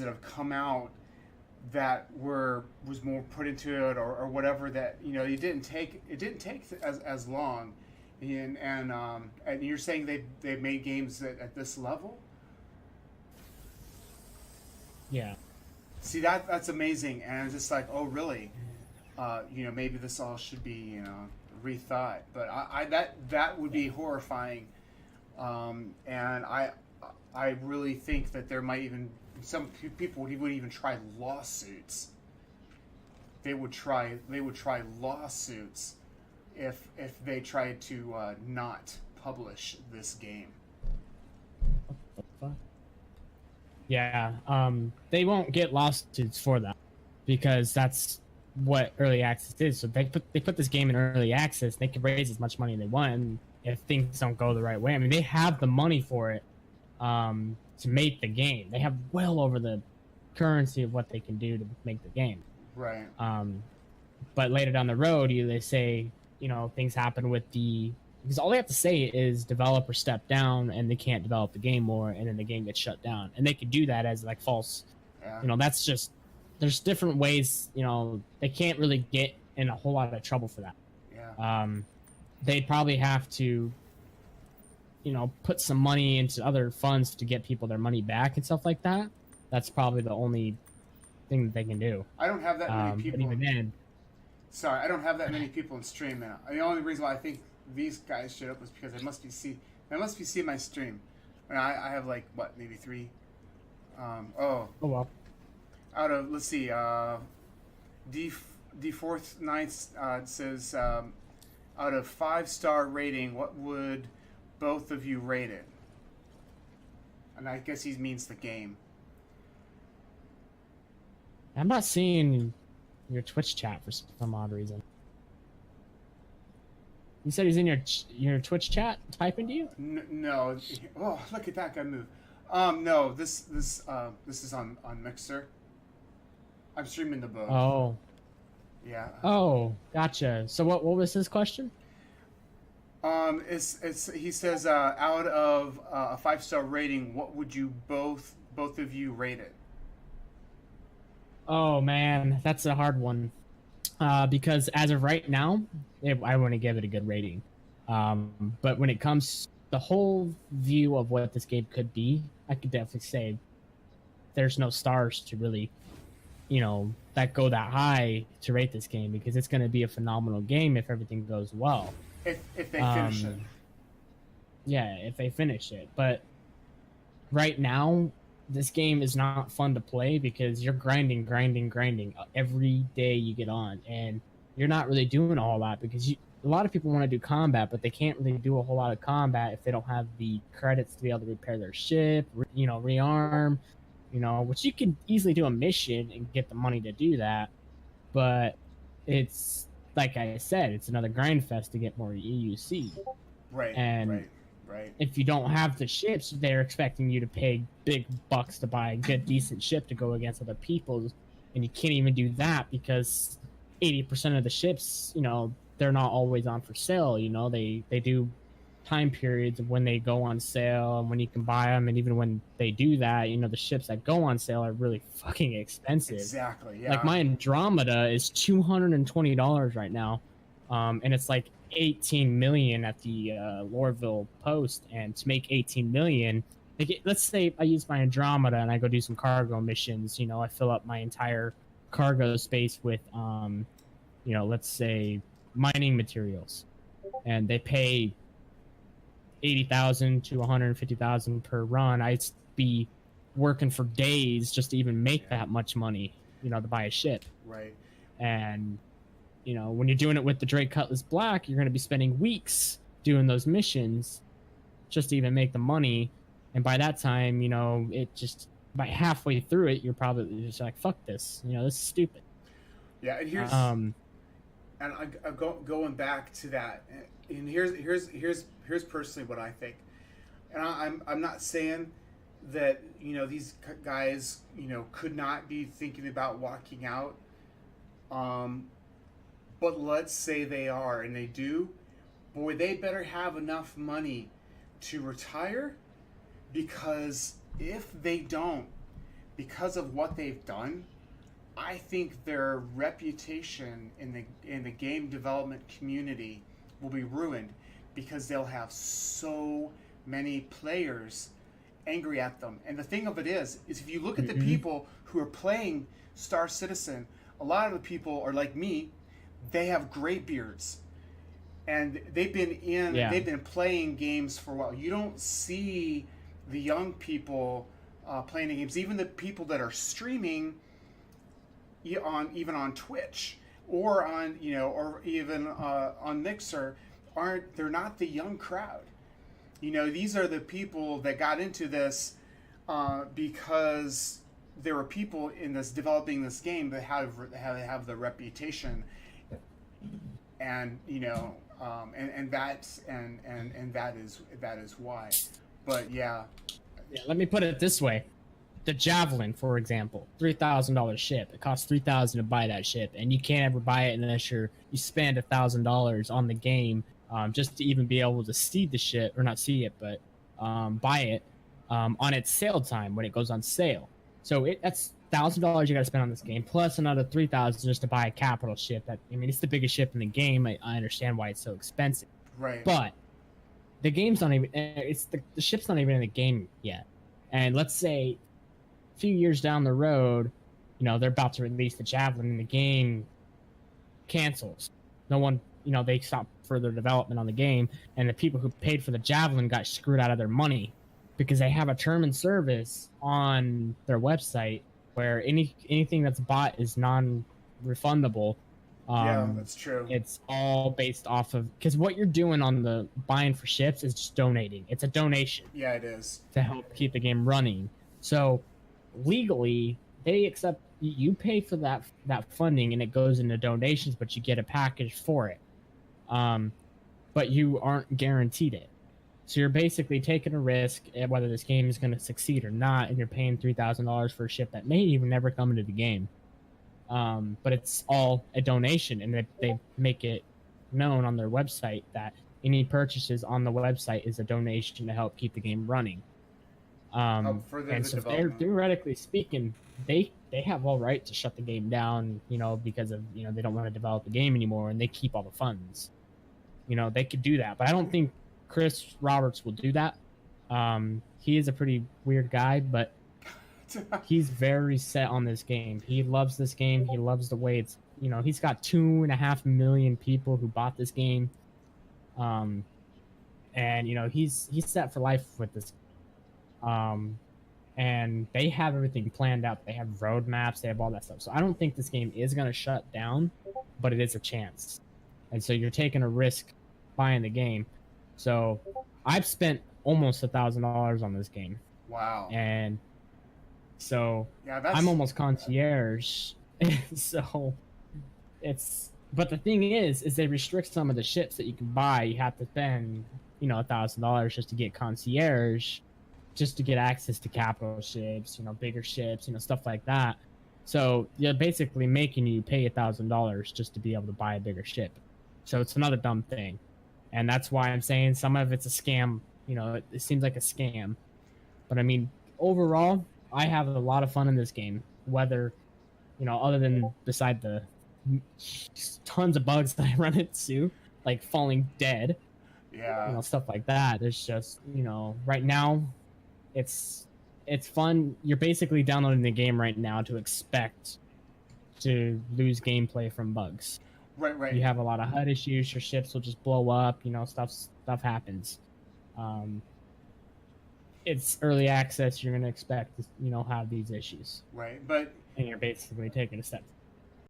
that have come out that was more put into it, or whatever, that it didn't take as long, and you're saying they've made games at this level. Yeah. See, that's amazing, and it's just like, oh really, maybe this all should be rethought. But that would be horrifying, and I really think that there might even some people would even try lawsuits. They would try lawsuits if they tried to not publish this game. What the fuck? Yeah. They won't get lawsuits for that because that's what early access is. So they put this game in early access. They can raise as much money as they want, and if things don't go the right way, I mean, they have the money for it. To make the game, they have well over the currency of what they can do to make the game. Right. But later down the road, they say, things happen with because all they have to say is developer step down and they can't develop the game more, and then the game gets shut down. And they could do that as like false. Yeah. That's just, there's different ways. They can't really get in a whole lot of trouble for that. Yeah. They'd probably have to put some money into other funds to get people their money back and stuff like that. That's probably the only thing that they can do. I don't have that many people. But even then, sorry, I don't have that many people in stream now. The only reason why I think these guys showed up was because they must be seeing my stream. And I have like maybe 3. oh well. Out of, let's see, D fourth ninth says, out of 5-star rating, what would both of you rate it? And I guess he means the game. I'm not seeing your Twitch chat for some odd reason. You said he's in your Twitch chat typing to you? No. Oh, look at that guy move. No, this is on Mixer. I'm streaming the both. Oh. Yeah. Oh, gotcha. So what was his question? He says, out of a 5-star rating, what would you both of you rate it? Oh man, that's a hard one. Because as of right now, I want to give it a good rating. But when it comes the whole view of what this game could be, I could definitely say there's no stars to really, that go that high to rate this game, because it's going to be a phenomenal game if everything goes well. If they finish it. Yeah, if they finish it. But right now, this game is not fun to play because you're grinding every day you get on, and you're not really doing a whole lot because a lot of people want to do combat, but they can't really do a whole lot of combat if they don't have the credits to be able to repair their ship, rearm, which you can easily do a mission and get the money to do that. But it's, like I said, it's another grind fest to get more EUC. Right. And right. if you don't have the ships, they're expecting you to pay big bucks to buy a good, decent ship to go against other people's, and you can't even do that because 80% of the ships, they're not always on for sale. They do time periods of when they go on sale and when you can buy them, and even when they do that, the ships that go on sale are really fucking expensive. Exactly. Yeah. Like my Andromeda is $220 right now, and it's like 18 million at the Loreville post. And to make 18 million, let's say I use my Andromeda and I go do some cargo missions. I fill up my entire cargo space with let's say mining materials, and they pay 80,000 to 150,000 per run. I'd be working for days just to even make that much money, to buy a ship. Right. And when you're doing it with the Drake Cutlass Black, you're going to be spending weeks doing those missions just to even make the money. And by that time, it just, by halfway through it, you're probably just like, fuck this, this is stupid. Yeah. And here's, and I going back to that, and here's personally what I think. And I'm not saying that, these guys, could not be thinking about walking out. But let's say they are, and they do. Boy, they better have enough money to retire, because if they don't, because of what they've done, I think their reputation in the game development community will be ruined because they'll have so many players angry at them. And the thing of it is if you look at the people who are playing Star Citizen, a lot of the people are like me. They have gray beards, and they've been playing games for a while. You don't see the young people playing the games. Even the people that are streaming even on Twitch or on or even on Mixer they're not the young crowd. These are the people that got into this because there were people in this developing this game that have the reputation, and and that is why. But yeah, let me put it this way. The Javelin, for example, $3,000 ship. It costs $3,000 to buy that ship, and you can't ever buy it unless you spend $1,000 on the game just to even be able to see the ship, or not see it, but buy it on its sale time when it goes on sale. So that's $1,000 you got to spend on this game, plus another $3,000 just to buy a capital ship. It's the biggest ship in the game. I understand why it's so expensive, right? But the game's not even. The ship's not even in the game yet, and let's say few years down the road, they're about to release the Javelin and the game cancels. No one, they stop further development on the game, and the people who paid for the Javelin got screwed out of their money because they have a term and service on their website where anything that's bought is non-refundable. Yeah, that's true. It's all based off of, because what you're doing on the buying for ships is just donating. It's a donation. Yeah, it is. To help keep the game running. So legally, they accept you pay for that funding, and it goes into donations, but you get a package for it. But you aren't guaranteed it. So you're basically taking a risk at whether this game is going to succeed or not, and you're paying $3,000 for a ship that may even never come into the game. But it's all a donation, and they make it known on their website that any purchases on the website is a donation to help keep the game running. And so theoretically speaking, they have all right to shut the game down, because of they don't want to develop the game anymore, and they keep all the funds. They could do that, but I don't think Chris Roberts will do that. He is a pretty weird guy, but he's very set on this game. He loves this game. He loves the way it's, he's got 2.5 million people who bought this game. And he's set for life with this. And they have everything planned out. They have roadmaps. They have all that stuff. So I don't think this game is going to shut down, but it is a chance. And so you're taking a risk buying the game. So I've spent almost $1,000 on this game. Wow. And so I'm almost concierge. So but the thing is they restrict some of the ships that you can buy. You have to spend, $1,000 just to get concierge, just to get access to capital ships, bigger ships, stuff like that. So you're basically making you pay $1,000 just to be able to buy a bigger ship. So it's another dumb thing. And that's why I'm saying some of it's a scam. It seems like a scam. But overall, I have a lot of fun in this game. Whether, other than beside the tons of bugs that I run into, like falling dead. Yeah. Stuff like that. There's just, right now, it's fun. You're basically downloading the game right now to expect to lose gameplay from bugs. Right. You have a lot of HUD issues. Your ships will just blow up. Stuff happens. It's early access. You're gonna expect to, have these issues. Right, and you're basically taking a step